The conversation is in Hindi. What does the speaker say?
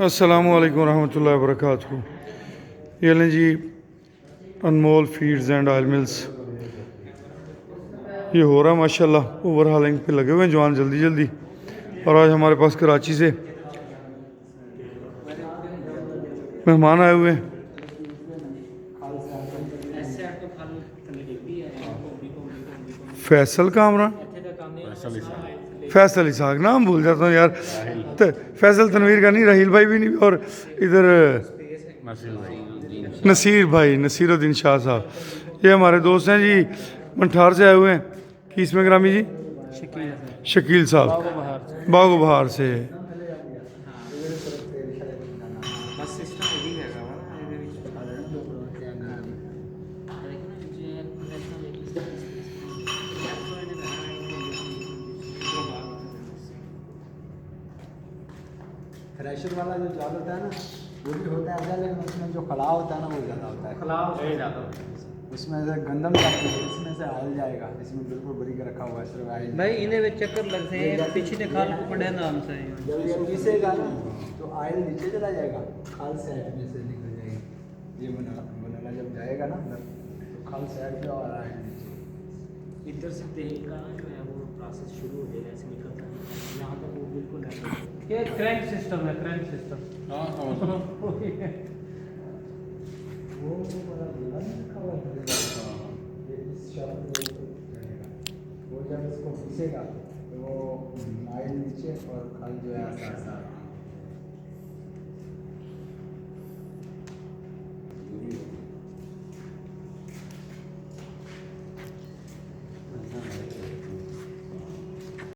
अस्सलामुअलैकुम रहमतुल्लाहि व बरकातहू। ये लें जी अनमोल फीड्स एंड ऑयल मिल्स, ये हो रहा है माशाल्लाह। ओवर हालिंग पे लगे हुए हैं जवान जल्दी जल्दी। और आज हमारे पास कराची से मेहमान आए हुए हैं। फैसल कामरान, फैसल इसहाक, नाम भूल जाता हूँ यार। फैसल तनवीर का नहीं, राहील भाई भी नहीं, और इधर नसीर भाई, नसीरुद्दीन शाह साहब, ये हमारे दोस्त हैं जी। मंठार से आए हुए हैं। किस में ग्रामी जी? शकील साहब बागो बहार से। फ्रेशर वाला जो जाल होता है ना वो भी होता है, लेकिन उसमें जो खलाव होता है ना वो ज़्यादा होता है। खलाव ज़्यादा होता है, उसमें से गंदम जाती है, इसमें से आयल जाएगा। इसमें बिल्कुल बरीक रखा हुआ है सिर्फ आयल भाई। इन्हें में चक्कर लगते हैं, पिछले खाल को पड़े नाम से जब ये पीसेगा ना तो आयल नीचे चला जाएगा, खाल साइड में से निकल जाएगी। ये बनाना जब जाएगा ना तो खाल साइड में और आयल नीचे, इधर से तेल का जो है वो प्रोसेस शुरू हो जाएगा, ऐसे निकलता है यहाँ तक वो बिल्कुल नहीं। ये क्रैंक सिस्टम है, क्रैंक सिस्टम। हाँ वो बड़ा बुला नहीं रखा हुआ है। ये इस शॉप में वो जब इसको घिसेगा तो वो आयल नीचे और खाल जो है